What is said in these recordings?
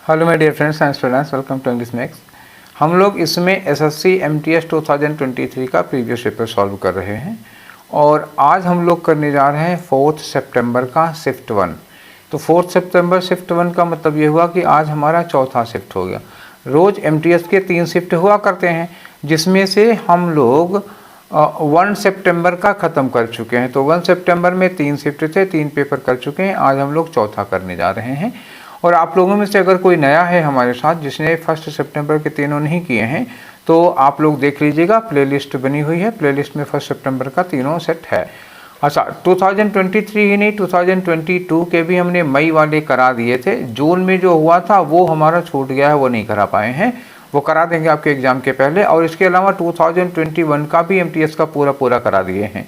Hello my dear friends and students, welcome to English max. हम लोग इसमें SSC MTS 2023 का प्रीवियस पेपर सॉल्व कर रहे हैं और आज हम लोग करने जा रहे हैं 4 सितंबर का शिफ्ट 1। तो 4 सितंबर शिफ्ट 1 का मतलब ये हुआ कि आज हमारा चौथा शिफ्ट हो गया। रोज़ एमटीएस के 3 शिफ्ट हुआ करते हैं, जिसमें से हम लोग 1 सितंबर का ख़त्म कर चुके हैं। तो 1 सितंबर में 3 शिफ्ट थे, 3 पेपर कर चुके हैं। आज हम लोग चौथा करने जा रहे हैं। और आप लोगों में से अगर कोई नया है हमारे साथ जिसने 1 सितंबर के तीनों नहीं किए हैं, तो आप लोग देख लीजिएगा, प्लेलिस्ट बनी हुई है। प्लेलिस्ट में 1 सितंबर का तीनों सेट है। अच्छा, 2023 ही नहीं, 2022 के भी हमने मई वाले करा दिए थे। जून में जो हुआ था वो हमारा छूट गया है, वो नहीं करा पाए हैं, वो करा देंगे आपके एग्ज़ाम के पहले। और इसके अलावा 2021 का भी एमटीएस का पूरा करा दिए हैं।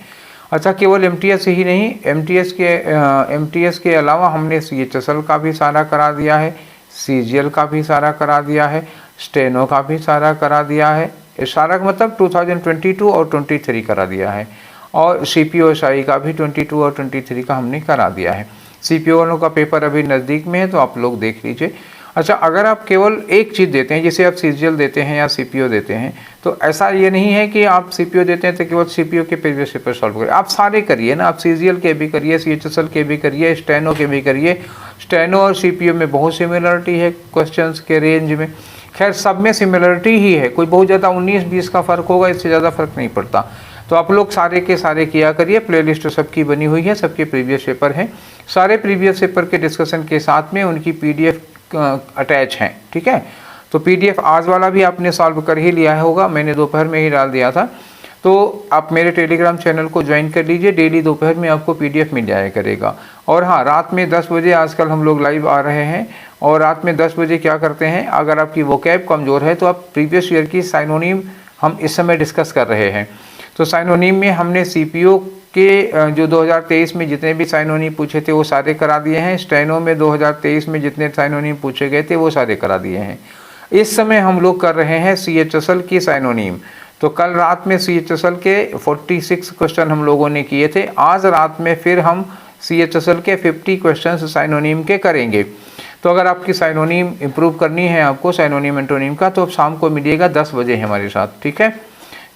अच्छा, केवल एमटीएस ही नहीं, एमटीएस के अलावा हमने सीएचएसएल का भी सारा करा दिया है, सीजीएल का भी सारा करा दिया है, स्टेनो का भी सारा करा दिया है। सारा मतलब 2022 और 23 करा दिया है। और सीपीओएसआई का भी 22 और 23 का हमने करा दिया है। सीपीओ वालों का पेपर अभी नज़दीक में है, तो आप लोग देख लीजिए। अच्छा, अगर आप केवल एक चीज़ देते हैं, जैसे आप सीजीएल देते हैं या सीपीओ देते हैं, तो ऐसा ये नहीं है कि आप सीपीओ देते हैं तो केवल सीपीओ के प्रीवियस पेपर सॉल्व करिए। आप सारे करिए ना, आप सीजीएल के भी करिए, सीएचएसएल के भी करिए, स्टेनो के भी करिए। स्टेनो और सीपीओ में बहुत सिमिलरिटी है क्वेश्चंस के रेंज में। खैर, सब में सिमिलरिटी ही है, कोई बहुत ज़्यादा 19-20 का फ़र्क होगा, इससे ज़्यादा फ़र्क नहीं पड़ता। तो आप लोग सारे के सारे किया करिए। प्लेलिस्ट सबकी बनी हुई है, सबके प्रीवियस पेपर हैं। सारे प्रीवियस पेपर के डिस्कशन के साथ में उनकी पीडीएफ अटैच हैं, ठीक है। तो पीडीएफ आज वाला भी आपने सॉल्व कर ही लिया होगा, मैंने दोपहर में ही डाल दिया था। तो आप मेरे टेलीग्राम चैनल को ज्वाइन कर लीजिए, डेली दोपहर में आपको पीडीएफ मिल जाया करेगा। और हाँ, रात में 10 बजे आजकल हम लोग लाइव आ रहे हैं। और रात में 10 बजे क्या करते हैं, अगर आपकी वोकैब कमज़ोर है तो आप प्रीवियस ईयर की साइनोनिम हम इस समय डिस्कस कर रहे हैं। तो साइनोनिम में हमने सीपीओ के जो 2023 में जितने भी साइनोनिम पूछे थे वो सारे करा दिए हैं। स्टेनो में 2023 में जितने साइनोनिम पूछे गए थे वो सारे करा दिए हैं। इस समय हम लोग कर रहे हैं सीएचएसएल की साइनोनिम। तो कल रात में सीएचएसएल के 46 क्वेश्चन हम लोगों ने किए थे। आज रात में फिर हम सीएचएसएल के 50 क्वेश्चन साइनोनिम के करेंगे। तो अगर आपकी साइनोनिम इम्प्रूव करनी है आपको, साइनोनिम एंटोनिम का, तो शाम को मिलिएगा 10 बजे हमारे साथ, ठीक है।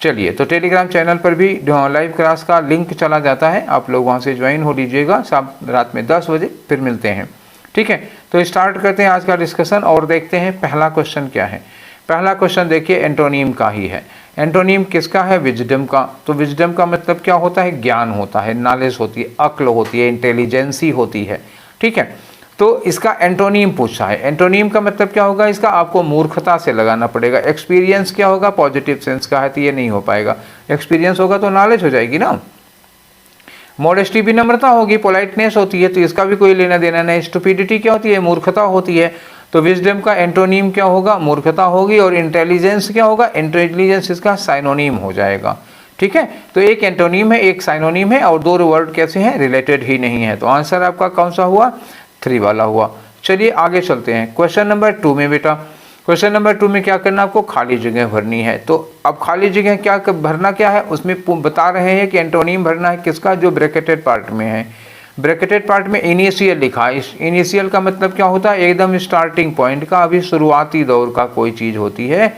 चलिए, तो टेलीग्राम चैनल पर भी लाइव क्लास का लिंक चला जाता है, आप लोग वहां से ज्वाइन हो लीजिएगा। शाम रात में 10 बजे फिर मिलते हैं, ठीक है। तो स्टार्ट करते हैं आज का डिस्कशन और देखते हैं पहला क्वेश्चन क्या है। पहला क्वेश्चन देखिए, एंटोनिम का ही है। एंटोनिम किसका है? विजडम का। तो विजडम का मतलब क्या होता है? ज्ञान होता है, नॉलेज होती है, अक्ल होती है, इंटेलिजेंसी होती है, ठीक है। तो इसका एंटोनिम पूछा है। एंटोनिम का मतलब क्या होगा? इसका आपको मूर्खता से लगाना पड़ेगा। एक्सपीरियंस क्या होगा? पॉजिटिव सेंस का है, तो ये नहीं हो पाएगा। एक्सपीरियंस होगा तो नॉलेज हो जाएगी ना। मॉडेस्टी भी नम्रता होगी, पोलाइटनेस होती है, तो इसका भी कोई लेना देना नहीं। स्टुपिडिटी क्या होती है? मूर्खता होती है। तो विजडम का एंटोनिम क्या होगा? मूर्खता होगी। और इंटेलिजेंस क्या होगा? इंटेलिजेंस इसका साइनोनिम हो जाएगा, ठीक है। तो एक एंटोनिम है, एक साइनोनिम है, और दो वर्ड कैसे हैं? रिलेटेड ही नहीं है। तो आंसर आपका कौन सा हुआ? 3 वाला हुआ। चलिए आगे चलते हैं क्वेश्चन नंबर 2 में। बेटा, क्वेश्चन नंबर 2 में क्या करना? आपको खाली जगह भरनी है। तो अब खाली जगह क्या भरना क्या है? उसमें बता रहे हैं कि एंटोनिम भरना है किसका? जो ब्रैकेटेड पार्ट में है। ब्रैकेटेड पार्ट में इनिशियल लिखा है। इनिशियल का मतलब क्या होता है? एकदम स्टार्टिंग पॉइंट का, अभी शुरुआती दौर का कोई चीज़ होती है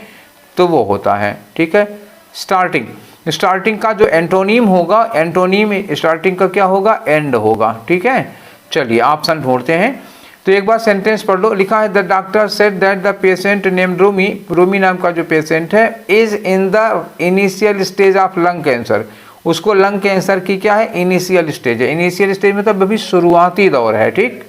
तो वो होता है, ठीक है। स्टार्टिंग का जो एंटोनिम होगा, एंटोनिम स्टार्टिंग का क्या होगा? एंड होगा, ठीक है। चलिए ऑप्शन ढूंढते हैं। तो एक बार सेंटेंस पढ़ लो। लिखा है, the doctor said that the patient named Rumi, Rumi नाम का जो पेशेंट है, is in the initial stage of lung cancer. उसको लंग कैंसर की क्या है? इनिशियल स्टेज है। इनिशियल स्टेज मतलब अभी शुरुआती दौर है, ठीक।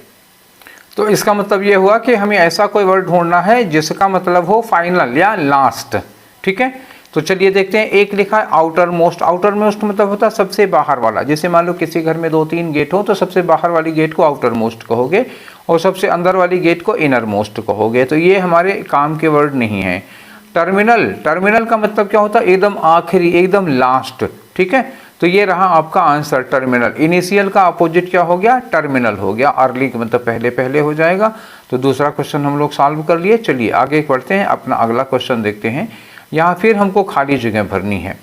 तो इसका मतलब ये हुआ कि हमें ऐसा कोई वर्ड ढूंढना है जिसका मतलब हो फाइनल या लास्ट, ठीक है। तो चलिए देखते हैं। एक लिखा है आउटर मोस्ट। आउटर मोस्ट मतलब होता है सबसे बाहर वाला। जैसे मान लो किसी घर में 2-3 गेट हो, तो सबसे बाहर वाली गेट को आउटर मोस्ट कहोगे और सबसे अंदर वाली गेट को इनर मोस्ट कहोगे। तो ये हमारे काम के वर्ड नहीं है। टर्मिनल का मतलब क्या होता है? एकदम आखिरी, एकदम लास्ट, ठीक है। तो ये रहा आपका आंसर, टर्मिनल। इनिशियल का अपोजिट क्या हो गया? टर्मिनल हो गया। अर्ली का मतलब पहले पहले हो जाएगा। तो दूसरा क्वेश्चन हम लोग सॉल्व कर लिए। चलिए आगे बढ़ते हैं, अपना अगला क्वेश्चन देखते हैं। यहाँ फिर हमको खाली जगह भरनी है।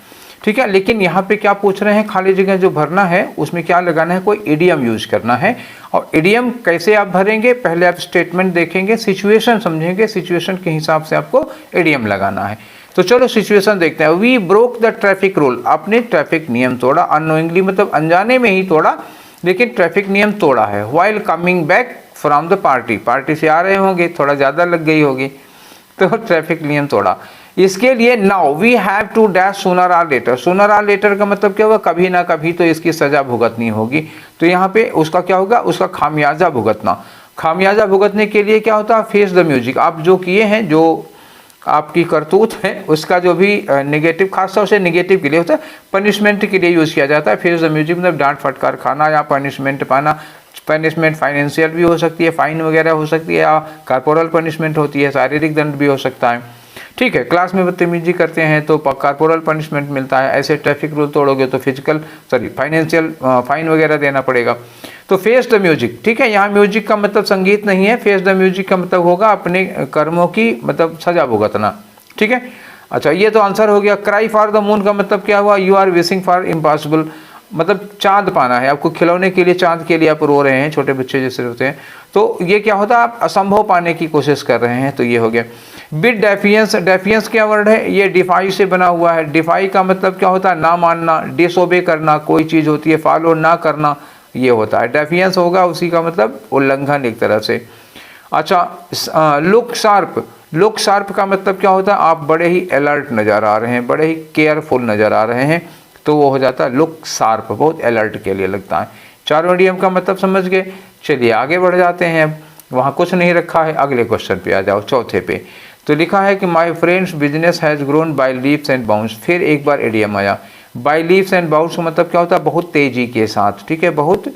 ठीक है। लेकिन यहाँ पे क्या पूछ रहे हैं, खाली जगह जो भरना है उसमें क्या लगाना है, कोई इडियम यूज करना है। और इडियम कैसे आप भरेंगे, पहले आप स्टेटमेंट देखेंगे, सिचुएशन समझेंगे, सिचुएशन के हिसाब से आपको इडियम लगाना है। तो चलो सिचुएशन देखते हैं। We broke the traffic rule, आपने ट्रैफिक नियम तोड़ा, अननोइंगली मतलब अनजाने में ही तोड़ा, लेकिन ट्रैफिक नियम तोड़ा है। While coming back from the party, party से आ रहे होंगे, थोड़ा ज़्यादा लग गई होगी, तो ट्रैफिक नियम तोड़ा। इसके लिए now we have to dash sooner or later, sooner or later का मतलब क्या होगा, कभी ना कभी तो इसकी सजा भुगतनी होगी। तो यहाँ पे उसका क्या होगा, उसका खामियाजा भुगतना। खामियाजा भुगतने के लिए क्या होता है, फेस द म्यूजिक, आप जो किए हैं, जो आपकी करतूत है, उसका जो भी नेगेटिव, खासतौर से नेगेटिव के लिए होता है, पनिशमेंट के लिए यूज़ किया जाता है। फेस द म्यूजिक मतलब डांट फटकार खाना या पनिशमेंट पाना। पनिशमेंट फाइनेंशियल भी हो सकती है, फाइन वगैरह हो सकती है, या कॉर्पोरल पनिशमेंट होती है, शारीरिक दंड भी हो सकता है। ठीक है, क्लास में बदतमीजी करते हैं तो कॉर्पोरल पनिशमेंट मिलता है। ऐसे ट्रैफिक रूल तोड़ोगे तो फाइनेंशियल फाइन वगैरह देना पड़ेगा। तो फेस द म्यूजिक, ठीक है, यहाँ म्यूजिक का मतलब संगीत नहीं है, फेस द म्यूजिक का मतलब होगा अपने कर्मों की मतलब सजा भुगतना। ठीक है, अच्छा ये तो आंसर हो गया। क्राई फॉर द मून का मतलब क्या हुआ, you are wishing for impossible, मतलब चांद पाना है आपको, खिलौने के लिए चांद के लिए आप रो रहे हैं, छोटे बच्चे जैसे रोते हैं, तो ये क्या होता है, आप असंभव पाने की कोशिश कर रहे हैं, तो ये हो गया। बिट डेफियंस, डेफियंस क्या वर्ड है, ये डिफाई से बना हुआ है। डिफाई का मतलब क्या होता है, ना मानना, डिसओबे करना, कोई चीज़ होती है, फॉलो ना करना, ये होता है। डेफियंस होगा उसी का मतलब उल्लंघन एक तरह से। अच्छा, लुक शार्प, लुक शार्प का मतलब क्या होता है, आप बड़े ही अलर्ट नज़र आ रहे हैं, बड़े ही केयरफुल नज़र आ रहे हैं, तो वो हो जाता है लुक शार्प, बहुत अलर्ट के लिए लगता है। चारों इडियम का मतलब समझ गए। चलिए आगे बढ़ जाते हैं, अब वहाँ कुछ नहीं रखा है, अगले क्वेश्चन पे आ जाओ, चौथे पे। तो लिखा है कि my friends business has grown by leaps and bounds, फिर एक बार इडियम आया। बाय लीप्स एंड बाउंड्स का मतलब क्या होता है, बहुत तेज़ी के साथ, ठीक है, बहुत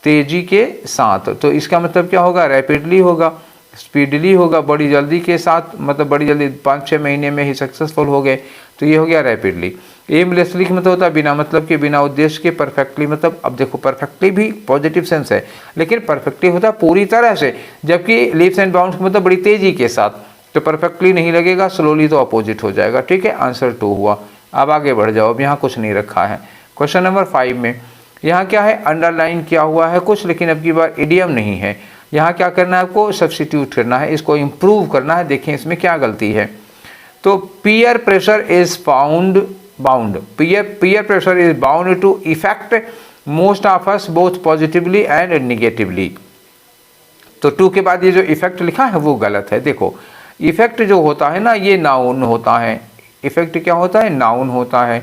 तेज़ी के साथ। तो इसका मतलब क्या होगा, रैपिडली होगा, स्पीडली होगा, बड़ी जल्दी के साथ, मतलब बड़ी जल्दी 5-6 महीने में ही सक्सेसफुल हो गए, तो ये हो गया रैपिडली। एमलेसली का मतलब होता है बिना मतलब के, बिना उद्देश्य के। परफेक्टली मतलब, अब देखो परफेक्टली भी पॉजिटिव सेंस है, लेकिन परफेक्टली होता है पूरी तरह से, जबकि लीप्स एंड बाउंड्स का मतलब बड़ी तेज़ी के साथ, तो परफेक्टली नहीं लगेगा, स्लोली तो अपोजिट हो जाएगा। ठीक है, आंसर 2 हुआ। अब आगे बढ़ जाओ, अब यहाँ कुछ नहीं रखा है। क्वेश्चन नंबर 5 में यहाँ क्या है, अंडरलाइन किया हुआ है कुछ, लेकिन अब की बार इडियम नहीं है। यहाँ क्या करना है, आपको सब्स्टिट्यूट करना है, इसको इम्प्रूव करना है। देखें इसमें क्या गलती है। तो peer pressure is bound, peer pressure is bound to effect most of us both positively and negatively. तो 2 के बाद ये जो इफेक्ट लिखा है वो गलत है। देखो इफेक्ट जो होता है ना, ये नाउन होता है। इफेक्ट क्या होता है, नाउन होता है।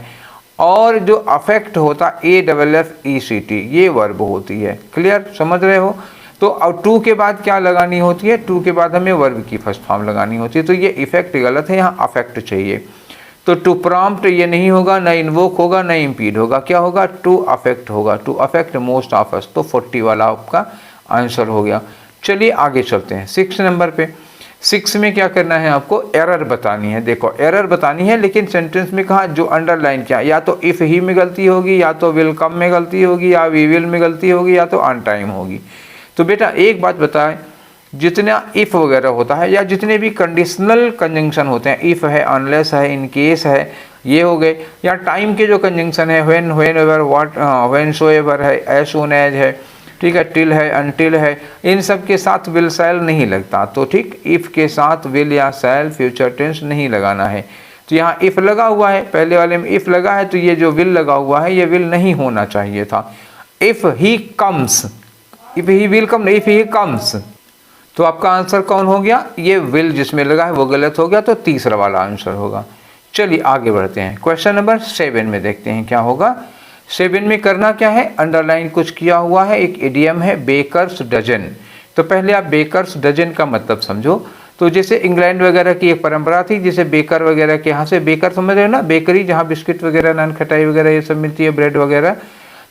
और जो अफेक्ट होता है AFFECT, ये वर्ब होती है। क्लियर, समझ रहे हो। तो अब 2 के बाद क्या लगानी होती है, 2 के बाद हमें वर्ब की फर्स्ट फॉर्म लगानी होती है। तो ये इफेक्ट गलत है, यहाँ अफेक्ट चाहिए। तो टू प्रॉम्प्ट ये नहीं होगा, न इन्वोक होगा, न इम्पीड होगा, क्या होगा, टू अफेक्ट होगा, to affect most of us. तो 40 वाला आपका आंसर हो गया। चलिए आगे चलते हैं 6 नंबर पे। 6 में क्या करना है, आपको एरर बतानी है। देखो एरर बतानी है, लेकिन सेंटेंस में कहा जो अंडरलाइन किया, या तो इफ़ ही में गलती होगी, या तो विल कम में गलती होगी, या वी विल में गलती होगी, या तो ऑन टाइम होगी। तो बेटा एक बात बताएं, जितना इफ़ वगैरह होता है या जितने भी कंडीशनल कंजंक्शन होते हैं, इफ़ है, अनलेस है, इन केस है, ये हो गए, या टाइम के जो कंजंक्शन है, व्हेन, व्हेनेवर, व्हाट, व्हेनसोएवर है, एज सून एज है, ठीक है, टिल है, अनटिल है, इन सब के साथ विल शैल नहीं लगता। तो ठीक, इफ़ के साथ विल या शैल फ्यूचर टेंस नहीं लगाना है। तो यहाँ इफ़ लगा हुआ है, पहले वाले में इफ़ लगा है, तो ये जो विल लगा हुआ है ये विल नहीं होना चाहिए था। If he comes, if he will come, if he comes, तो आपका आंसर कौन हो गया, ये विल जिसमें लगा है वो गलत हो गया, तो तीसरा वाला आंसर होगा। चलिए आगे बढ़ते हैं, क्वेश्चन नंबर 7 में देखते हैं क्या होगा। 7 में करना क्या है, अंडरलाइन कुछ किया हुआ है, एक इडियम है बेकर्स डजन। तो पहले आप बेकर्स डजन का मतलब समझो। तो जैसे इंग्लैंड वगैरह की एक परंपरा थी, जैसे बेकर वगैरह के यहाँ से, बेकर समझ रहे हो ना, बेकरी जहाँ बिस्किट वगैरह, नान खटाई वगैरह ये सब मिलती है, ब्रेड वगैरह।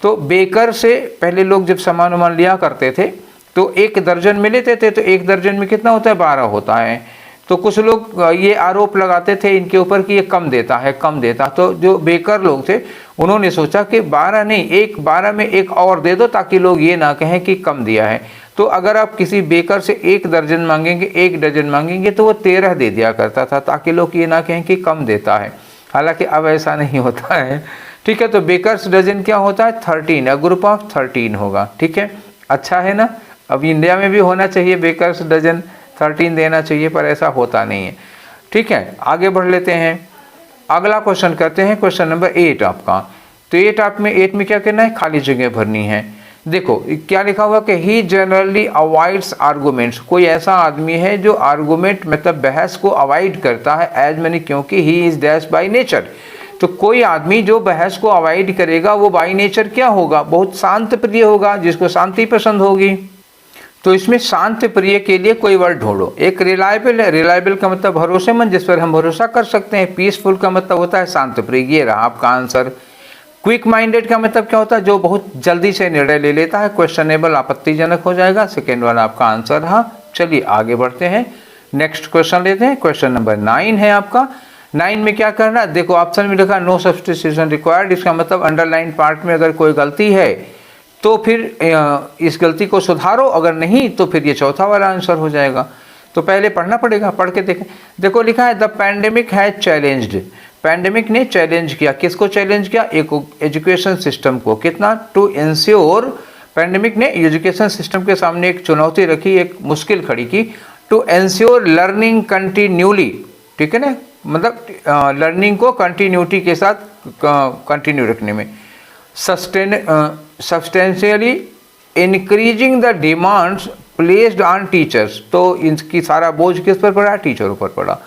तो बेकर से पहले लोग जब सामान वामान लिया करते थे तो 1 दर्जन में लेते थे, तो 1 दर्जन में कितना होता है, 12 होता है। तो कुछ लोग ये आरोप लगाते थे इनके ऊपर कि ये कम देता है, कम देता। तो जो बेकर लोग थे उन्होंने सोचा कि 12 नहीं, 12 में 1 और दे दो, ताकि लोग ये ना कहें कि कम दिया है। तो अगर आप किसी बेकर से 1 दर्जन मांगेंगे, 1 डजन मांगेंगे, तो वो 13 दे दिया करता था, ताकि लोग ये ना कहें कि कम देता है। हालांकि अब ऐसा नहीं होता है, ठीक है। तो बेकर्स डजन क्या होता है, 13, ग्रुप ऑफ 13 होगा, ठीक है। अच्छा है ना, अब इंडिया में भी होना चाहिए बेकर्स डजन 13 देना चाहिए, पर ऐसा होता नहीं है, ठीक है। आगे बढ़ लेते हैं, अगला क्वेश्चन करते हैं, क्वेश्चन नंबर 8 आपका। तो 8 में क्या करना है, खाली जगह भरनी है। देखो क्या लिखा हुआ कि ही जनरली अवॉइड्स आर्गूमेंट्स, कोई ऐसा आदमी है जो आर्गूमेंट मतलब बहस को अवॉइड करता है, एज मैनी क्योंकि he is dash by nature. तो कोई आदमी जो बहस को अवॉइड करेगा वो बाई नेचर क्या होगा, बहुत शांत प्रिय होगा, जिसको शांति पसंद होगी। तो इसमें शांत प्रिय के लिए कोई वर्ड ढूंढो। एक रिलायबल है, रिलायबल का मतलब भरोसेमंद, जिस पर हम भरोसा कर सकते हैं। पीसफुल का मतलब होता है शांत प्रिय, ये रहा आपका आंसर। क्विक माइंडेड का मतलब क्या होता है, जो बहुत जल्दी से निर्णय ले लेता है। क्वेश्चनेबल आपत्तिजनक हो जाएगा, सेकेंड वाला आपका आंसर रहा। चलिए आगे बढ़ते हैं, नेक्स्ट क्वेश्चन लेते हैं। क्वेश्चन नंबर 9 है आपका। 9 में क्या करना है, देखो ऑप्शन में लिखा नो सब्स्टिट्यूशन रिक्वायर्ड, इसका मतलब अंडरलाइन पार्ट में अगर कोई गलती है तो फिर इस गलती को सुधारो, अगर नहीं तो फिर ये चौथा वाला आंसर हो जाएगा। तो पहले पढ़ना पड़ेगा, पढ़ के देखें। देखो लिखा है the pandemic has challenged, pandemic ने चैलेंज किया, किसको चैलेंज किया, एक एजुकेशन सिस्टम को। कितना, टू इंश्योर, पैंडेमिक ने एजुकेशन सिस्टम के सामने एक चुनौती रखी, एक मुश्किल खड़ी की, टू इंश्योर लर्निंग कंटिन्यूली, ठीक है ना, मतलब लर्निंग को कंटिन्यूटी के साथ कंटिन्यू रखने में। Substantially increasing the demands placed on teachers, तो इनकी सारा बोझ किस पर पड़ा, टीचरों पर पड़ा।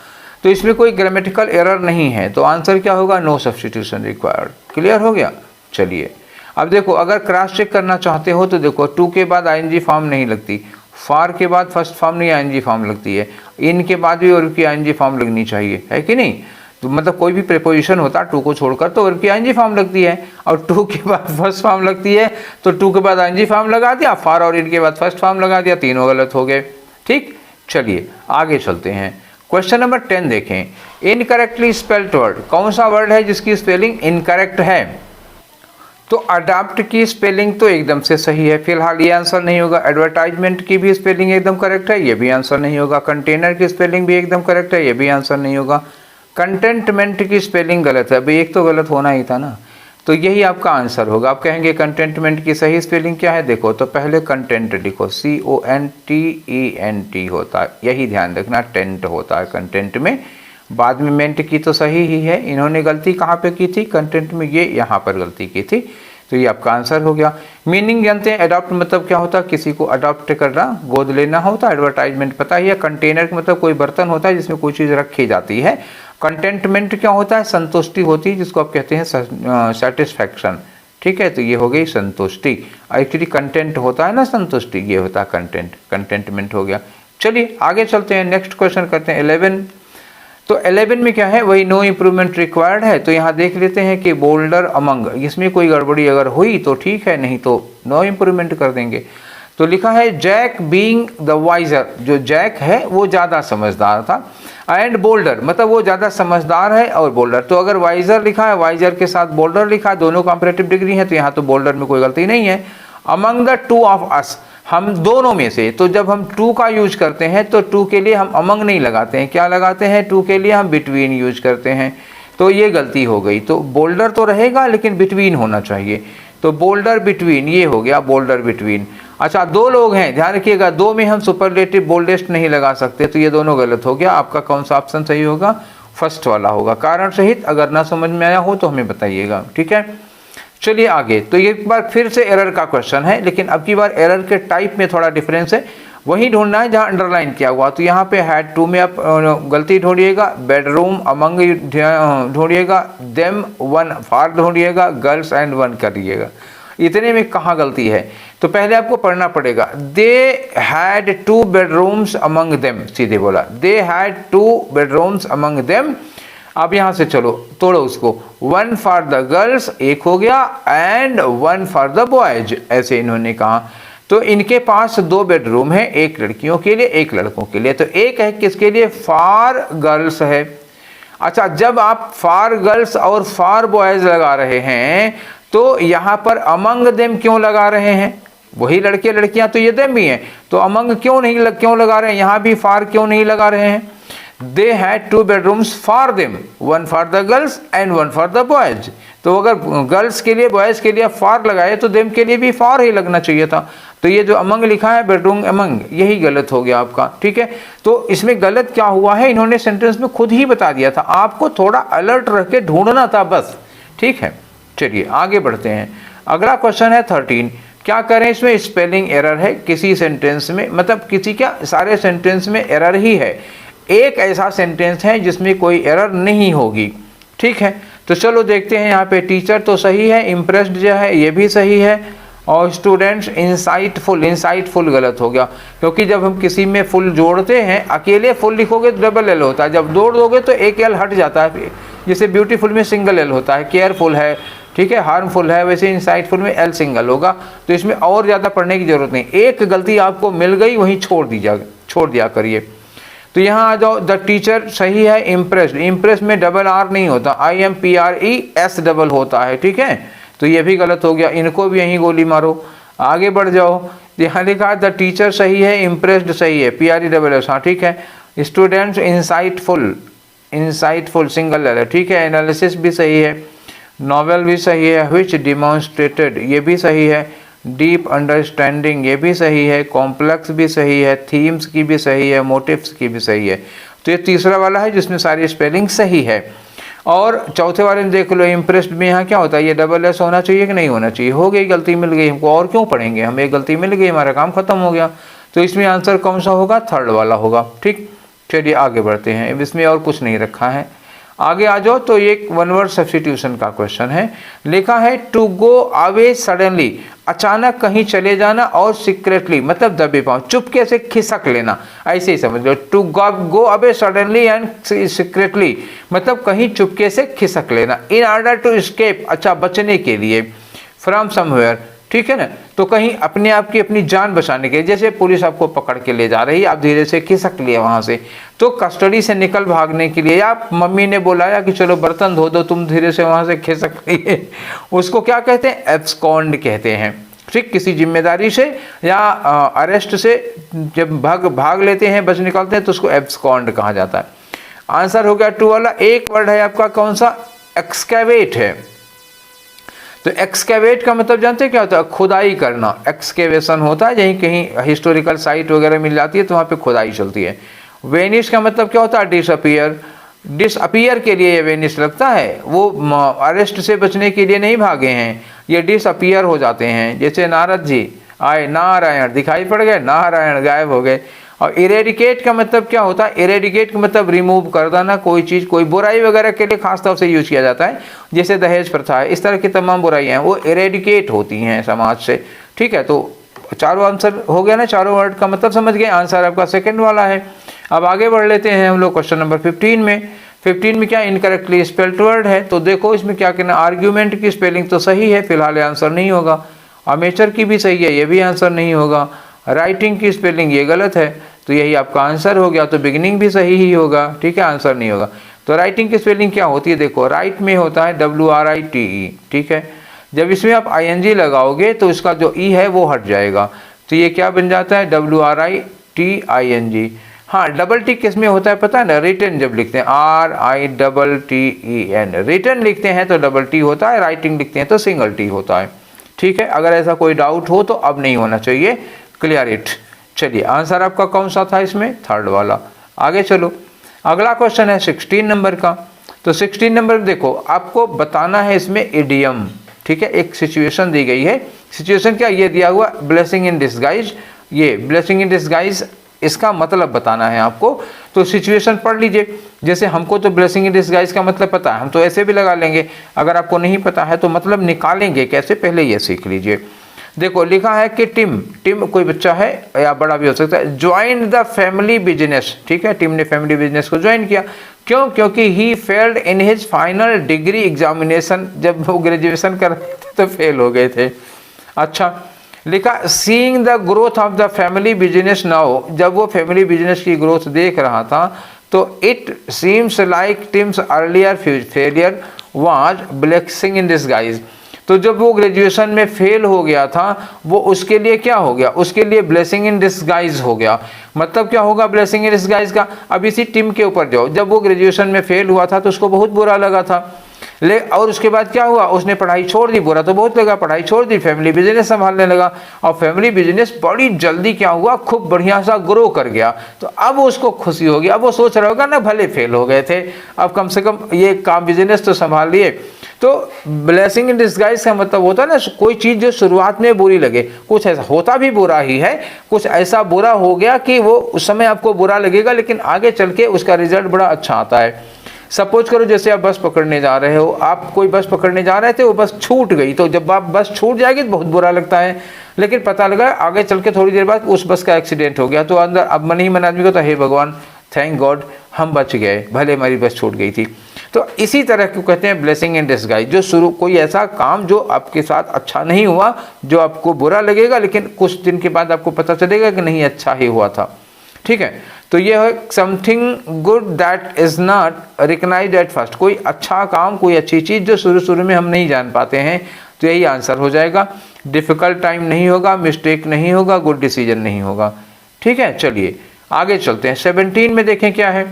तो इसमें कोई ग्रामेटिकल एरर नहीं है, तो आंसर क्या होगा, नो सब्स्टिट्यूशन रिक्वायर्ड। क्लियर हो गया। चलिए अब देखो, अगर क्रॉस चेक करना चाहते हो तो देखो, टू के बाद आईएनजी फॉर्म नहीं लगती, फॉर के बाद फर्स्ट फॉर्म नहीं आईएनजी फॉर्म लगती है, इन के बाद भी और की आईएनजी फॉर्म लगनी चाहिए, है कि नहीं। तो मतलब कोई भी प्रीपोजिशन होता है टू को छोड़कर तो और की आईएनजी फॉर्म लगती है, और टू के बाद फर्स्ट फॉर्म लगती है, तो टू के बाद आईएनजी फॉर्म लगा दिया, फॉर और इन के बाद फर्स्ट फॉर्म लगा दिया, तीनों गलत हो गए, ठीक। चलिए आगे चलते हैं, क्वेश्चन नंबर 10 देखें। इनकरेक्टली स्पेल्ड वर्ड, कौन सा वर्ड है जिसकी स्पेलिंग इनकरेक्ट है। तो अडॉप्ट की स्पेलिंग तो एकदम से सही है, फिलहाल ये आंसर नहीं होगा। एडवर्टाइजमेंट की भी स्पेलिंग एकदम करेक्ट है, ये भी आंसर नहीं होगा। कंटेनर की स्पेलिंग भी एकदम करेक्ट है, ये भी आंसर नहीं होगा। कंटेंटमेंट की स्पेलिंग गलत है, भाई एक तो गलत होना ही था ना, तो यही आपका आंसर होगा। आप कहेंगे कंटेंटमेंट की सही स्पेलिंग क्या है, देखो तो पहले कंटेंट लिखो, CONTENT होता है, यही ध्यान रखना, टेंट होता है कंटेंट में, बाद में मेंट की तो सही ही है। इन्होंने गलती कहाँ पे की थी, कंटेंट में, ये यहाँ पर गलती की थी, तो ये आपका आंसर हो गया। मीनिंग जानते हैं, अडॉप्ट मतलब क्या होता है, किसी को अडॉप्ट करना, गोद लेना होता है। एडवर्टाइजमेंट पता ही है। कंटेनर का मतलब कोई बर्तन होता है जिसमें कोई चीज़ रखी जाती है। कंटेंटमेंट क्या होता है, संतुष्टि होती है, जिसको आप कहते हैं सेटिस्फैक्शन, ठीक है। तो ये हो गई संतुष्टि, एक्चुअली कंटेंट होता है ना संतुष्टि, ये होता है कंटेंट, कंटेंटमेंट हो गया। चलिए आगे चलते हैं, नेक्स्ट क्वेश्चन करते हैं 11। तो 11 में क्या है, वही नो इम्प्रूवमेंट रिक्वायर्ड है। तो यहाँ देख लेते हैं कि बोल्डर अमंग, इसमें कोई गड़बड़ी अगर हुई तो ठीक है, नहीं तो नो इम्प्रूवमेंट कर देंगे। तो लिखा है जैक बीइंग द वाइजर, जो जैक है वो ज़्यादा समझदार था, एंड बोल्डर मतलब वो ज़्यादा समझदार है और बोल्डर। तो अगर वाइजर लिखा है, वाइजर के साथ बोल्डर लिखा है, दोनों कंपैरेटिव डिग्री है, तो यहाँ तो बोल्डर में कोई गलती नहीं है। Among the two of us, हम दोनों में से, तो जब हम टू का यूज करते हैं तो टू के लिए हम अमंग नहीं लगाते हैं, क्या लगाते हैं, टू के लिए हम बिटवीन यूज करते हैं, तो ये गलती हो गई। तो बोल्डर तो रहेगा लेकिन बिटवीन होना चाहिए, तो बोल्डर बिटवीन, ये हो गया बोल्डर बिटवीन। अच्छा, दो लोग हैं, ध्यान रखिएगा, दो में हम सुपरलेटिव बोल्डेस्ट नहीं लगा सकते, तो ये दोनों गलत हो गया। आपका कौन सा ऑप्शन सही होगा, फर्स्ट वाला होगा, कारण सहित। अगर ना समझ में आया हो तो हमें बताइएगा, ठीक है। चलिए आगे, तो ये एक बार फिर से एरर का क्वेश्चन है, लेकिन अब की बार एरर के टाइप में थोड़ा डिफरेंस है, वही ढूंढना है जहाँ अंडरलाइन किया हुआ। तो यहाँ पे हैड टू में आप गलती ढूंढिएगा, बेडरूम अमंग ढूंढिएगा, देम वन फॉर ढूंढिएगा, गर्ल्स एंड वन करिएगा। इतने में कहाँ गलती है, तो पहले आपको पढ़ना पड़ेगा। They had 2 bedrooms among them, सीधे बोला they had 2 bedrooms among them. अब यहाँ से चलो तोड़ो उसको, 1 फॉर द गर्ल्स एक हो गया, एंड 1 फॉर द बॉयज, ऐसे इन्होंने कहा। तो इनके पास 2 बेडरूम है, एक लड़कियों के लिए एक लड़कों के लिए, तो एक है किसके लिए, फॉर गर्ल्स है। अच्छा, जब आप फॉर गर्ल्स और फॉर बॉयज लगा रहे हैं तो यहाँ पर अमंग देम क्यों लगा रहे हैं, वही लड़के लड़कियां तो ये देम भी हैं, तो अमंग क्यों लगा रहे हैं, यहाँ भी फॉर क्यों नहीं लगा रहे हैं। They had 2 bedrooms for them, 1 for the girls and 1 for the boys. तो अगर गर्ल्स के लिए बॉयज़ के लिए फॉर लगाए तो देम के लिए भी फॉर ही लगना चाहिए था। तो ये जो अमंग लिखा है बेडरूम अमंग, यही गलत हो गया आपका। ठीक है, तो इसमें गलत क्या हुआ है इन्होंने सेंटेंस में खुद ही बता दिया था, आपको थोड़ा अलर्ट रह के ढूंढना था बस। ठीक है, चलिए आगे बढ़ते हैं। अगला क्वेश्चन है 13। क्या करें, इसमें स्पेलिंग एरर है किसी सेंटेंस में, मतलब किसी क्या सारे सेंटेंस में एरर ही है। एक ऐसा सेंटेंस है जिसमें कोई एरर नहीं होगी। ठीक है, तो चलो देखते हैं। यहाँ पे टीचर तो सही है, इम्प्रेस्ड जो है ये भी सही है, और स्टूडेंट्स इंसाइटफुल, इंसाइटफुल गलत हो गया, क्योंकि जब हम किसी में फुल जोड़ते हैं, अकेले फुल लिखोगे तो डबल एल होता है, जब जोड़ दोगे तो एक एल हट जाता है। जैसे ब्यूटीफुल में सिंगल एल होता है, केयरफुल है, ठीक है, हार्मफुल है, वैसे इंसाइटफुल में एल सिंगल होगा। तो इसमें और ज़्यादा पढ़ने की जरूरत नहीं, एक गलती आपको मिल गई वहीं छोड़ दिया करिए। तो यहाँ आ जाओ, द टीचर सही है, इम्प्रेस्ड, इम्प्रेस में डबल आर नहीं होता, IMPRES डबल होता है। ठीक है, तो ये भी गलत हो गया, इनको भी यहीं गोली मारो। आगे बढ़ जाओ, यहाँ लिखा द टीचर सही है, इम्प्रेस्ड सही है, PRESS, हाँ ठीक है। स्टूडेंट्स इंसाइटफुल, इंसाइटफुल सिंगल है, ठीक है। एनालिसिस भी सही है, नॉवेल भी सही है, विच डिमॉन्स्ट्रेटेड ये भी सही है, डीप अंडरस्टैंडिंग ये भी सही है, कॉम्प्लेक्स भी सही है, थीम्स की भी सही है, मोटिव्स की भी सही है। तो ये तीसरा वाला है जिसमें सारी स्पेलिंग सही है। और चौथे वाले में देख लो, इम्प्रेस्ड में यहाँ क्या होता है, ये डबल एस होना चाहिए कि नहीं होना चाहिए, हो गई, गलती मिल गई हमको, और क्यों पढ़ेंगे, हमें एक गलती मिल गई, हमारा काम खत्म हो गया। तो इसमें आंसर कौन सा होगा, थर्ड वाला होगा। ठीक, चलिए आगे बढ़ते हैं, इसमें और कुछ नहीं रखा है। आगे आ जाओ, तो एक वन वर्ड सब्स्टिट्यूशन का क्वेश्चन है। लिखा है टू गो अवे सडनली, अचानक कहीं चले जाना, और सीक्रेटली मतलब दबे पाँव, चुपके से खिसक लेना, ऐसे ही समझ लो। To go away suddenly and secretly मतलब कहीं चुपके से खिसक लेना। इन ऑर्डर टू एस्केप, अच्छा बचने के लिए, फ्रॉम समवेयर, ठीक है ना, तो कहीं अपने आप की अपनी जान बचाने के लिए, जैसे पुलिस आपको पकड़ के ले जा रही है, आप धीरे से खिसक लिए वहाँ से, तो कस्टडी से निकल भागने के लिए, या मम्मी ने बुलाया कि चलो बर्तन धो दो, तुम धीरे से वहाँ से खिसक लिए, उसको क्या कहते हैं, एब्सकॉन्ड कहते हैं। ठीक, किसी जिम्मेदारी से या अरेस्ट से जब भाग लेते हैं, बच निकलते हैं, तो उसको एब्सकॉन्ड कहा जाता है। आंसर हो गया 2 वाला। एक वर्ड है आपका कौन सा, एक्सकैवेट है। तो एक्सकैवेट का मतलब जानते हैं क्या होता है, खुदाई करना, एक्सकेवेशन होता है, यहीं कहीं हिस्टोरिकल साइट वगैरह मिल जाती है तो वहाँ पे खुदाई चलती है। वेनिश का मतलब क्या होता है, डिसअपियर, डिसअपियर के लिए ये वेनिश लगता है, वो अरेस्ट से बचने के लिए नहीं भागे हैं, ये डिसअपियर हो जाते हैं। जैसे नारद जी आए, नारायण दिखाई पड़ गए, नारायण गायब हो गए। और इरेडिकेट का मतलब क्या होता है, इरेडिकेट का मतलब रिमूव कर देना, कोई चीज़, कोई बुराई वगैरह के लिए खास तौर से यूज किया जाता है, जैसे दहेज प्रथा है, इस तरह की तमाम बुराइयाँ हैं वो इरेडिकेट होती हैं समाज से। ठीक है, तो चारों आंसर हो गया ना, चारों वर्ड का मतलब समझ गए, आंसर आपका सेकंड वाला है। अब आगे बढ़ लेते हैं हम लोग क्वेश्चन नंबर 15 में। 15 में क्या, इनकरेक्टली स्पेल्ड वर्ड है, तो देखो इसमें क्या कहना, आर्ग्यूमेंट की स्पेलिंग तो सही है, फिलहाल आंसर नहीं होगा। अमेचर की भी सही है, ये भी आंसर नहीं होगा। राइटिंग की स्पेलिंग ये गलत है, तो यही आपका आंसर हो गया। तो बिगिनिंग भी सही ही होगा, ठीक है, आंसर नहीं होगा। तो राइटिंग की स्पेलिंग क्या होती है, देखो राइट में होता है WRITE, ठीक है। जब इसमें आप ING लगाओगे तो इसका जो ई है वो हट जाएगा, तो ये क्या बन जाता है, WRITING। हाँ, डबल टी किस में होता है पता है ना, रिटन जब लिखते हैं, RITTEN, रिटन लिखते हैं तो डबल टी होता है, राइटिंग लिखते हैं तो सिंगल टी होता है। ठीक है, अगर ऐसा कोई डाउट हो तो अब नहीं होना चाहिए, क्लियर इट। चलिए आंसर आपका कौन सा था इसमें, थर्ड वाला। आगे चलो, अगला क्वेश्चन है 16 नंबर का। तो 16 नंबर में देखो, आपको बताना है इसमें इडियम, ठीक है, एक सिचुएशन दी गई है। सिचुएशन क्या, ये दिया हुआ ब्लेसिंग इन डिस्गाइज, ये ब्लेसिंग इन डिस्गाइज इसका मतलब बताना है आपको। तो सिचुएशन पढ़ लीजिए, जैसे हमको तो ब्लेसिंग इन डिस्गाइज का मतलब पता है, हम तो ऐसे भी लगा लेंगे। अगर आपको नहीं पता है तो मतलब निकालेंगे कैसे, पहले ये सीख लीजिए। देखो लिखा है कि टिम कोई बच्चा है या बड़ा भी हो सकता है, ज्वाइन द फैमिली बिजनेस, ठीक है, टिम ने फैमिली बिजनेस को ज्वाइन किया। क्यों, क्योंकि he failed in his final degree examination, जब वो ग्रेजुएशन कर रहे थे तो फेल हो गए थे। अच्छा, लिखा seeing the growth of the family business now, जब वो फैमिली बिजनेस की ग्रोथ देख रहा था तो it seems like teams earlier failure was blessing in disguise, तो जब वो ग्रेजुएशन में फेल हो गया था, वो उसके लिए क्या हो गया, उसके लिए ब्लेसिंग इन डिस्गाइज हो गया। मतलब क्या होगा ब्लेसिंग इन डिस्गाइज का? अब इसी टीम के ऊपर जाओ, जब वो ग्रेजुएशन में फेल हुआ था तो उसको बहुत बुरा लगा था, और उसके बाद क्या हुआ, उसने पढ़ाई छोड़ दी, बुरा तो बहुत लगा, पढ़ाई छोड़ दी, फैमिली बिजनेस संभालने लगा, और फैमिली बिजनेस बड़ी जल्दी क्या हुआ, खूब बढ़िया सा ग्रो कर गया। तो अब उसको खुशी होगी, अब वो सोच रहा होगा ना, भले फेल हो गए थे, अब कम से कम ये काम बिजनेस तो संभाल लिए। तो ब्लेसिंग इन डिस्गाइज का मतलब होता है ना, कोई चीज़ जो शुरुआत में बुरी लगे, कुछ ऐसा होता भी बुरा ही है, कुछ ऐसा बुरा हो गया कि वो उस समय आपको बुरा लगेगा, लेकिन आगे चल के उसका रिजल्ट बड़ा अच्छा आता है। सपोज करो जैसे आप बस पकड़ने जा रहे हो, आप कोई बस पकड़ने जा रहे थे, वो बस छूट गई, तो जब आप बस छूट जाएगी तो बहुत बुरा लगता है, लेकिन पता लगा आगे चल के थोड़ी देर बाद उस बस का एक्सीडेंट हो गया, तो अंदर अब मन ही मन आदमी को तो हे भगवान, थैंक गॉड हम बच गए, भले हमारी बस छूट गई थी। तो इसी तरह क्यों कहते हैं ब्लेसिंग इन डिस्गाइज, जो शुरू कोई ऐसा काम जो आपके साथ अच्छा नहीं हुआ, जो आपको बुरा लगेगा, लेकिन कुछ दिन के बाद आपको पता चलेगा कि नहीं अच्छा ही हुआ था। ठीक है, तो ये है something good that is not recognised at first, कोई अच्छा काम, कोई अच्छी चीज़ जो शुरू शुरू में हम नहीं जान पाते हैं, तो यही आंसर हो जाएगा। डिफ़िकल्ट टाइम नहीं होगा, मिस्टेक नहीं होगा, गुड डिसीजन नहीं होगा। ठीक है, चलिए आगे चलते हैं। 17 में देखें क्या है।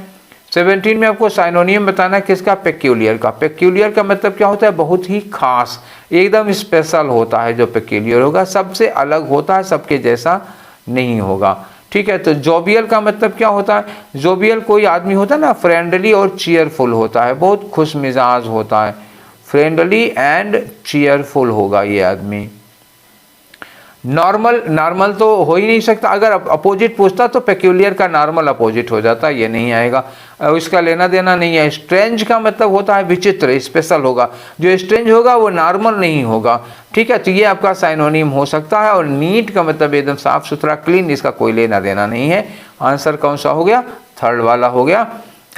17 में आपको साइनोनियम बताना है किसका, पेक्यूलियर का। पेक्यूलियर का मतलब क्या होता है, बहुत ही खास, एकदम स्पेशल होता है। जो पेक्यूलियर होगा सबसे अलग होता है, सबके जैसा नहीं होगा। ठीक है, तो जोबियल का मतलब क्या होता है, जोबियल कोई आदमी होता है ना, फ्रेंडली और चीयरफुल होता है, बहुत खुश मिजाज होता है, फ्रेंडली एंड चीयरफुल होगा ये आदमी। नॉर्मल, नॉर्मल तो हो ही नहीं सकता, अगर अपोजिट पूछता तो पेक्यूलियर का नॉर्मल अपोजिट हो जाता, ये नहीं आएगा, इसका लेना देना नहीं है। स्ट्रेंज का मतलब होता है विचित्र, स्पेशल होगा, जो स्ट्रेंज होगा वो नॉर्मल नहीं होगा। ठीक है, तो ये आपका साइनोनिम हो सकता है। और नीट का मतलब एकदम साफ सुथरा, क्लीन, इसका कोई लेना देना नहीं है। आंसर कौन सा हो गया, थर्ड वाला हो गया।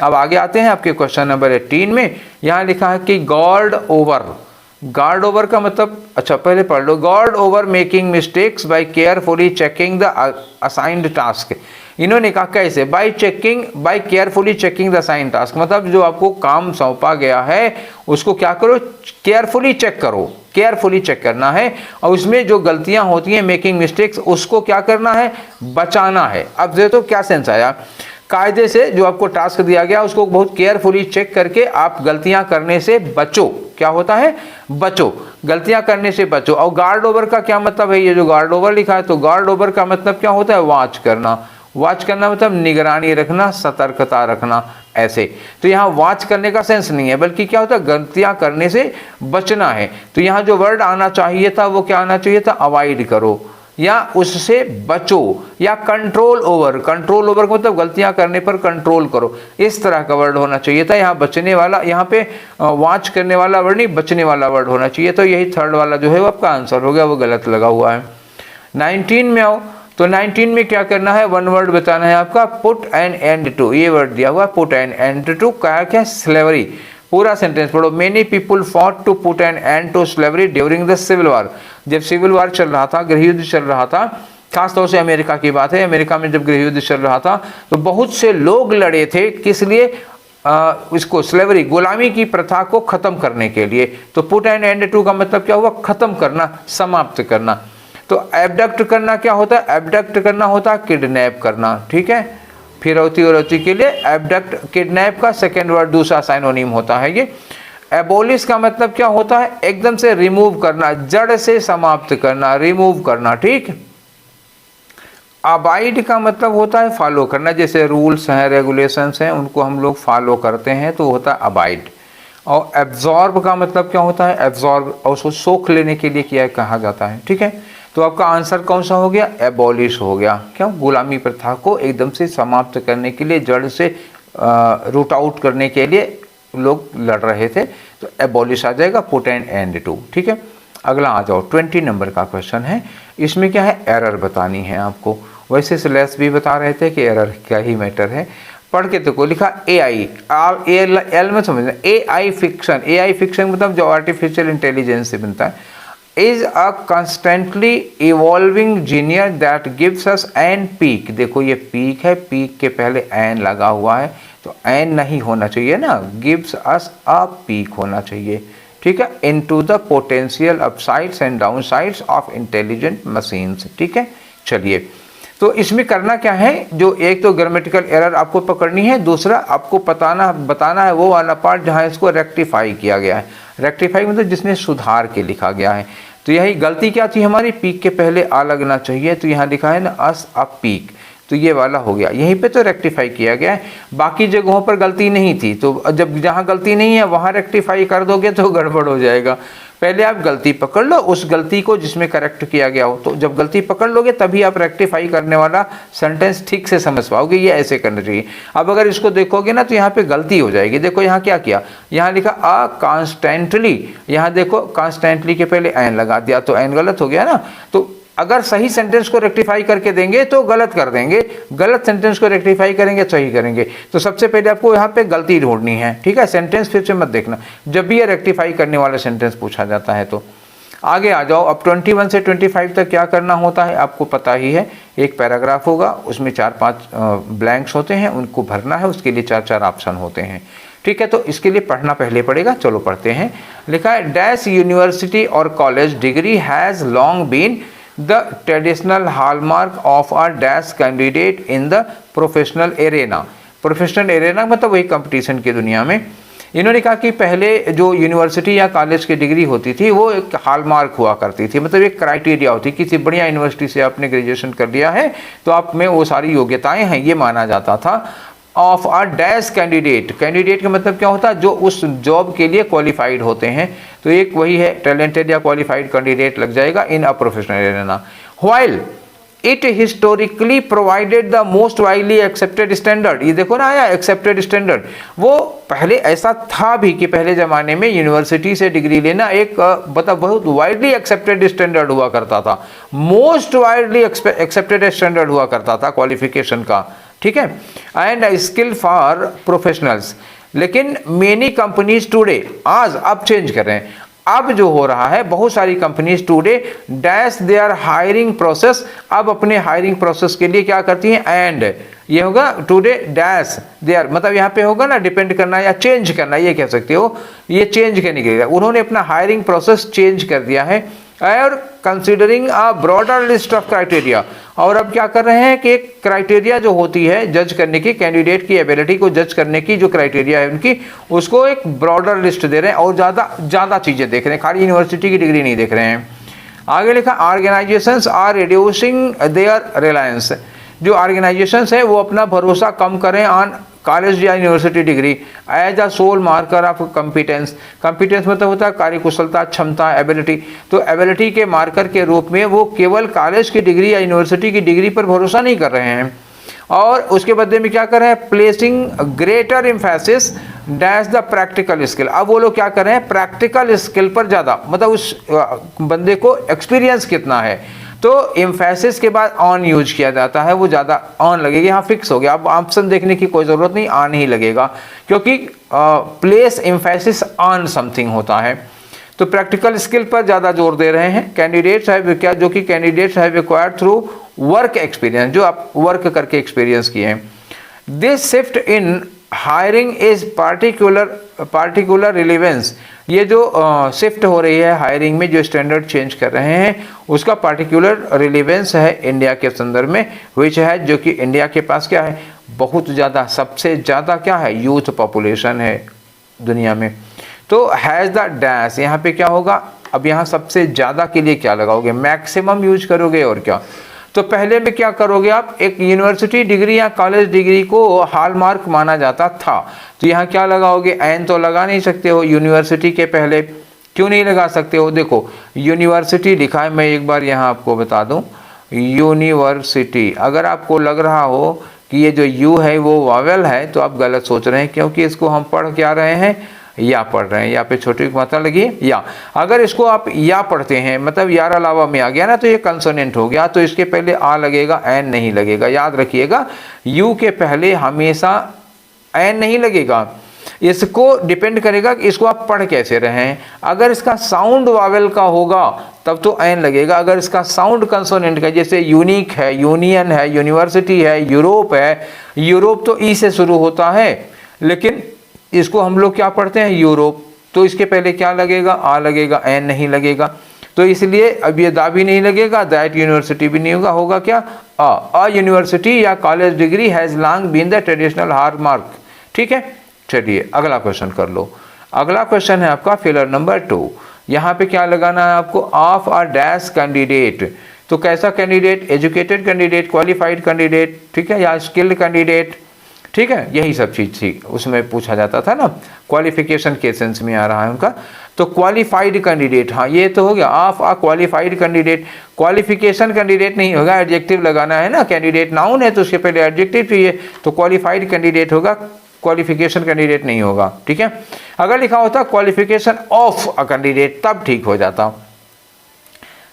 अब आगे आते हैं आपके क्वेश्चन नंबर 18 में। यहाँ लिखा है कि गॉड ओवर, गार्ड ओवर का मतलब, अच्छा पहले पढ़ लो, god over making mistakes by carefully checking the assigned task. इन्होंने कहा कैसे, by carefully checking the assigned task, मतलब जो आपको काम सौंपा गया है उसको क्या करो, केयरफुली चेक करो, केयरफुली चेक करना है, और उसमें जो गलतियां होती हैं, मेकिंग मिस्टेक्स, उसको क्या करना है, बचाना है। अब देखो क्या सेंस आया, कायदे से जो आपको टास्क दिया गया उसको बहुत केयरफुली चेक करके आप गलतियां करने से बचो। क्या होता है, बचो, गलतियां करने से बचो। और गार्ड ओवर का क्या मतलब है, ये जो गार्ड ओवर लिखा है, तो गार्ड ओवर का मतलब क्या होता है, वॉच करना। वॉच करना मतलब निगरानी रखना, सतर्कता रखना, ऐसे। तो यहाँ वॉच करने का सेंस नहीं है, बल्कि क्या होता है, गलतियां करने से बचना है। तो यहाँ जो वर्ड आना चाहिए था वो क्या आना चाहिए था, अवॉइड करो, या उससे बचो, या कंट्रोल ओवर। कंट्रोल ओवर का मतलब गलतियां करने पर कंट्रोल करो, इस तरह का वर्ड होना चाहिए था। यहाँ बचने वाला, यहाँ पे वॉच करने वाला वर्ड नहीं, बचने वाला वर्ड होना चाहिए। तो यही थर्ड वाला जो है वो आपका आंसर हो गया, वो गलत लगा हुआ है। 19 में आओ, तो 19 में क्या करना है, वन वर्ड बताना है आपका, पुट एन एंड टू। ये वर्ड दिया हुआ है, पुट एन एंड टू, क्या, स्लेवरी। पूरा सेंटेंस पढ़ो। Many people fought to put an end to slavery during the civil war. जब सिविल वार चल रहा था, गृह युद्ध चल रहा था, खासतौर से अमेरिका की बात है, अमेरिका में जब गृह युद्ध चल रहा था तो बहुत से लोग लड़े थे, किस लिए, इसको स्लेवरी, गुलामी की प्रथा को खत्म करने के लिए। तो पुट एन एंड टू का मतलब क्या हुआ, खत्म करना, समाप्त करना। तो एबडक्ट करना क्या होता है, एबडक्ट करना होता है किडनैप करना। ठीक है, फिरौती उरौती के लिए एबडक्ट, किडनैप का सेकेंड वर्ड दूसरा साइनोनिम होता है ये। एबोलिश का मतलब क्या होता है, एकदम से रिमूव करना, जड़ से समाप्त करना, रिमूव करना। ठीक। अबाइड का मतलब होता है फॉलो करना, जैसे रूल्स हैं, रेगुलेशंस हैं, उनको हम लोग फॉलो करते हैं तो होता है अबाइड। और एब्जॉर्ब का मतलब क्या होता है, एब्जॉर्ब, और उसको सोख लेने के लिए क्या कहा जाता है। ठीक है, तो आपका आंसर कौन सा हो गया, एबॉलिश हो गया। क्यों, गुलामी प्रथा को एकदम से समाप्त करने के लिए, जड़ से रूट आउट करने के लिए लोग लड़ रहे थे, तो एबॉलिश आ जाएगा, पुट एन एंड टू। ठीक है, अगला आ जाओ, 20 नंबर का क्वेश्चन है। इसमें क्या है, एरर बतानी है आपको। वैसे सिलेबस भी बता रहे थे कि एरर क्या ही मैटर है, पढ़ के तो को लिखा AI, एल में समझना, AI फिक्शन। AI फिक्शन मतलब जो आर्टिफिशियल इंटेलिजेंस से बनता है, is a constantly evolving genius that gives us an peak। देखो ये पीक है, पीक के पहले एन लगा हुआ है, तो एन नहीं होना चाहिए ना, gives us a peak होना चाहिए। ठीक है, into the potential upsides and downsides of intelligent machines. ठीक है, चलिए, तो इसमें करना क्या है, जो एक तो ग्रामेटिकल एरर आपको पकड़नी है, दूसरा आपको बताना है वो वाला पार्ट जहाँ इसको रेक्टिफाई किया गया है। रेक्टिफाई मतलब जिसमें सुधार के लिखा गया है। तो यही गलती क्या थी हमारी, पीक के पहले आ लगना चाहिए, तो यहाँ लिखा है ना अस अप पीक, तो ये वाला हो गया, यहीं पे तो रेक्टिफाई किया गया है। बाकी जगहों पर गलती नहीं थी, तो जब जहाँ गलती नहीं है वहाँ रेक्टिफाई कर दोगे तो गड़बड़ हो जाएगा। पहले आप गलती पकड़ लो, उस गलती को जिसमें करेक्ट किया गया हो, तो जब गलती पकड़ लोगे तभी आप रेक्टिफाई करने वाला सेंटेंस ठीक से समझ पाओगे, ये ऐसे करना चाहिए। अब अगर इसको देखोगे ना तो यहाँ पे गलती हो जाएगी। देखो यहाँ क्या किया, यहाँ लिखा अ कॉन्स्टेंटली, यहाँ देखो कॉन्स्टेंटली के पहले एन लगा दिया, तो एन गलत हो गया ना। तो अगर सही सेंटेंस को रेक्टिफाई करके देंगे तो गलत कर देंगे, गलत सेंटेंस को रेक्टिफाई करेंगे सही करेंगे। तो सबसे पहले आपको यहाँ पे गलती ढूंढनी है, ठीक है। सेंटेंस फिर से मत देखना जब भी ये रेक्टिफाई करने वाला सेंटेंस पूछा जाता है। तो आगे आ जाओ, अब 21 से 25 तक क्या करना होता है आपको पता ही है। एक पैराग्राफ होगा, उसमें 4-5 ब्लैंक्स होते हैं, उनको भरना है, उसके लिए 4-4 ऑप्शन होते हैं, ठीक है। तो इसके लिए पढ़ना पहले पड़ेगा, चलो पढ़ते हैं। लिखा है डैश यूनिवर्सिटी और college degree has long been the traditional hallmark of a dash candidate in the professional arena। Professional arena मतलब वही कंपटीशन की दुनिया में। इन्होंने कहा कि पहले जो यूनिवर्सिटी या कॉलेज की डिग्री होती थी वो एक हॉलमार्क हुआ करती थी, मतलब एक क्राइटेरिया होती, किसी बढ़िया यूनिवर्सिटी से आपने ग्रेजुएशन कर लिया है तो आप में वो सारी योग्यताएं हैं, ये माना जाता था। Of a dash candidate, candidate का मतलब क्या होता है, जो उस जॉब के लिए क्वालिफाइड होते हैं, तो एक वही है टैलेंटेड या क्वालिफाइड कैंडिडेट लग जाएगा in a professional arena. While it historically provided the most widely accepted standard, ये देखो ना आया एक्सेप्टेड स्टैंडर्ड। वो पहले ऐसा था भी कि पहले ज़माने में यूनिवर्सिटी से डिग्री लेना एक मतलब बहुत वाइडली एक्सेप्टेड स्टैंडर्ड हुआ करता था, मोस्ट वाइडली एक्सेप्टेड स्टैंडर्ड हुआ करता था क्वालिफिकेशन का, ठीक है, एंड स्किल फॉर प्रोफेशनल्स। लेकिन मेनी कंपनीज टुडे, आज अब चेंज कर रहे हैं, अब जो हो रहा है बहुत सारी companies today dash there hiring process, अब अपने हायरिंग प्रोसेस के लिए क्या करती हैं, एंड ये होगा टुडे डैश देयर, मतलब यहाँ पे होगा ना डिपेंड करना या चेंज करना, ये कह सकते हो, ये चेंज करने के लिए उन्होंने अपना हायरिंग प्रोसेस चेंज कर दिया है। और considering a broader list of criteria, और अब क्या कर रहे हैं कि एक क्राइटेरिया जो होती है जज करने की, कैंडिडेट की एबिलिटी को जज करने की जो क्राइटेरिया है उनकी, उसको एक ब्रॉडर लिस्ट दे रहे हैं और ज़्यादा चीज़ें देख रहे हैं, खाली यूनिवर्सिटी की डिग्री नहीं देख रहे हैं। आगे लिखा organisations are reducing their reliance, जो ऑर्गेनाइजेशंस है वो अपना भरोसा कम करें ऑन कॉलेज या university degree as a sole marker of competence. Competence मतलब होता है कार्यकुशलता, क्षमता, एबिलिटी, तो एबिलिटी के मार्कर के रूप में वो केवल कॉलेज की डिग्री या यूनिवर्सिटी की डिग्री पर भरोसा नहीं कर रहे हैं, और उसके बदले में क्या कर रहे हैं, placing greater emphasis dash the practical skill. अब वो लोग क्या कर रहे हैं, प्रैक्टिकल स्किल पर ज़्यादा, मतलब उस बंदे को एक्सपीरियंस कितना है, तो एम्फेसिस के बाद ऑन यूज किया जाता है, वो ज़्यादा ऑन लगेगा, यहाँ फिक्स हो गया, अब ऑप्शन देखने की कोई ज़रूरत नहीं, ऑन ही लगेगा, क्योंकि प्लेस एम्फेसिस ऑन समथिंग होता है। तो प्रैक्टिकल स्किल पर ज़्यादा जोर दे रहे हैं। कैंडिडेट्स है क्या, जो कि candidates have acquired through work experience, जो आप वर्क करके एक्सपीरियंस किए हैं। This shift in hiring is particular relevance, ये जो शिफ्ट हो रही है हायरिंग में, जो स्टैंडर्ड चेंज कर रहे हैं, उसका पार्टिकुलर रिलेवेंस है इंडिया के संदर्भ में, विच है, जो कि इंडिया के पास क्या है, बहुत ज़्यादा, सबसे ज़्यादा क्या है, यूथ पॉपुलेशन है दुनिया में। तो हैज़ द डैश, यहाँ पे क्या होगा, अब यहाँ सबसे ज़्यादा के लिए क्या लगाओगे, मैक्सिमम यूज करोगे, और क्या, तो पहले में क्या करोगे आप, एक यूनिवर्सिटी डिग्री या कॉलेज डिग्री को हॉलमार्क माना जाता था, तो यहाँ क्या लगाओगे, एन तो लगा नहीं सकते हो यूनिवर्सिटी के पहले, क्यों नहीं लगा सकते हो, देखो यूनिवर्सिटी लिखा है, मैं एक बार यहाँ आपको बता दूँ, यूनिवर्सिटी, अगर आपको लग रहा हो कि ये जो यू है वो वावेल है तो आप गलत सोच रहे हैं, क्योंकि इसको हम पढ़ क्या रहे हैं, या पढ़ रहे हैं, या पे छोटी मात्रा लगी है या, अगर इसको आप या पढ़ते हैं मतलब यार अलावा में आ गया ना, तो ये कंसोनेंट हो गया, तो इसके पहले आ लगेगा, एन नहीं लगेगा, याद रखिएगा, यू के पहले हमेशा एन नहीं लगेगा, इसको डिपेंड करेगा कि इसको आप पढ़ कैसे रहे हैं। अगर इसका साउंड वावेल का होगा तब तो एन लगेगा, अगर इसका साउंड कंसोनेंट का, जैसे यूनिक है, यूनियन है, यूनिवर्सिटी है, यूरोप है, यूरोप तो ई से शुरू होता है, लेकिन इसको हम लोग क्या पढ़ते हैं, यूरोप, तो इसके पहले क्या लगेगा, आ लगेगा, एन नहीं लगेगा। तो इसलिए अब ये दा भी नहीं लगेगा, दैट यूनिवर्सिटी भी नहीं होगा, होगा क्या, अ यूनिवर्सिटी या college degree has long been the traditional hallmark. ठीक है, चलिए अगला क्वेश्चन कर लो। अगला क्वेश्चन है आपका फिलर नंबर 2। यहाँ पे क्या लगाना है आपको, ऑफ अ डैश कैंडिडेट। तो कैसा candidate, educated candidate, qualified candidate, ठीक है, या स्किल्ड कैंडिडेट, ठीक है, यही सब चीज़ थी उसमें पूछा जाता था ना, क्वालिफिकेशन के सेंस में आ रहा है उनका। तो क्वालिफाइड कैंडिडेट, हाँ ये तो हो गया, of a qualified candidate. Qualification candidate नहीं होगा, एडजेक्टिव लगाना है ना, कैंडिडेट नाउन है तो उसके पहले एडजेक्टिव चाहिए, तो क्वालिफाइड कैंडिडेट होगा, क्वालिफिकेशन कैंडिडेट नहीं होगा। ठीक है, अगर लिखा होता क्वालिफिकेशन ऑफ अ कैंडिडेट तब ठीक हो जाता।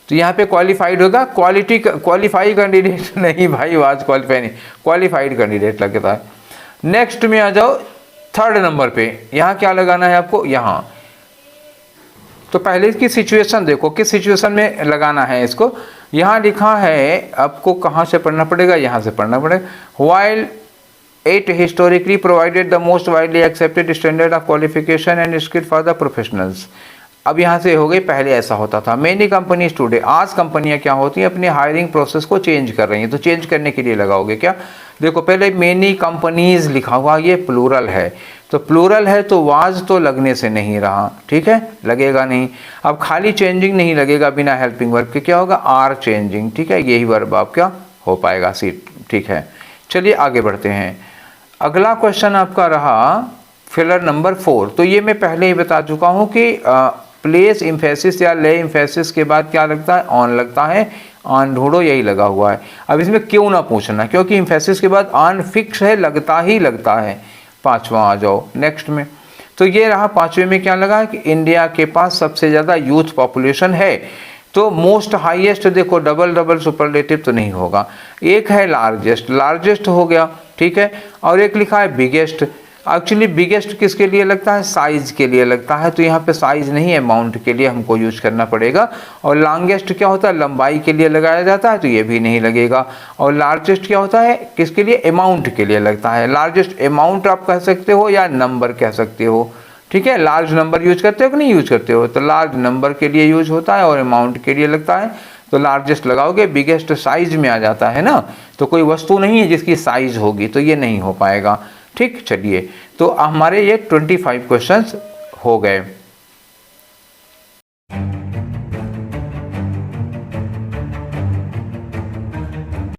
तो यहाँ पे क्वालिफाइड होगा, क्वालिफाई कैंडिडेट नहीं भाई, आज क्वालिफाई नहीं, क्वालिफाइड कैंडिडेट लगता है। नेक्स्ट में आ जाओ थर्ड नंबर पे, यहाँ क्या लगाना है आपको, यहाँ तो पहले इसकी सिचुएशन देखो, किस सिचुएशन में लगाना है इसको। यहाँ लिखा है आपको, कहाँ से पढ़ना पड़ेगा, यहाँ से पढ़ना पड़ेगा। While it historically provided the most widely accepted standard of qualification and skill for the professionals। अब यहाँ से हो गई, पहले ऐसा होता था। मेनी कंपनीज टुडे, आज कंपनियाँ क्या होती हैं, अपनी हायरिंग प्रोसेस को चेंज कर रही हैं। तो चेंज करने के लिए लगाओगे क्या, देखो पहले मेनी कंपनीज लिखा हुआ, ये प्लूरल है, तो प्लूरल है तो वाज तो लगने से नहीं रहा, ठीक है, लगेगा नहीं। अब खाली चेंजिंग नहीं लगेगा बिना हेल्पिंग वर्ब के, क्या होगा, आर चेंजिंग, ठीक है, यही वर्ब आपका हो पाएगा सीट। ठीक है, चलिए आगे बढ़ते हैं। अगला क्वेश्चन आपका रहा फिलर नंबर 4। तो ये मैं पहले ही बता चुका हूँ कि प्लेस इम्फेसिस या ले इम्फेसिस के बाद क्या लगता है, ऑन लगता है, ऑन ढूंढो, यही लगा हुआ है। अब इसमें क्यों ना पूछना, क्योंकि इम्फेसिस के बाद ऑन फिक्स है, लगता ही लगता है। पांचवा आ जाओ नेक्स्ट में। तो ये रहा, पांचवें में क्या लगा है कि इंडिया के पास सबसे ज़्यादा यूथ पॉपुलेशन है। तो मोस्ट हाईएस्ट देखो, डबल सुपरलेटिव तो नहीं होगा। एक है लार्जेस्ट, लार्जेस्ट हो गया, ठीक है, और एक लिखा है बिगेस्ट। एक्चुअली बिगेस्ट किसके लिए लगता है, साइज के लिए लगता है, तो यहाँ पे साइज नहीं है, अमाउंट के लिए हमको यूज करना पड़ेगा। और लॉन्गेस्ट क्या होता है, लंबाई के लिए लगाया जाता है, तो ये भी नहीं लगेगा। और लार्जेस्ट क्या होता है, किसके लिए, अमाउंट के लिए लगता है। लार्जेस्ट अमाउंट आप कह सकते हो या नंबर कह सकते हो, ठीक है। लार्ज नंबर यूज करते हो कि नहीं यूज करते हो, तो लार्ज नंबर के लिए यूज होता है और अमाउंट के लिए लगता है, तो लार्जेस्ट लगाओगे। बिगेस्ट साइज में आ जाता है ना, तो कोई वस्तु नहीं है जिसकी साइज होगी, तो ये नहीं हो पाएगा। ठीक, चलिए तो हमारे ये 25 क्वेश्चंस हो गए।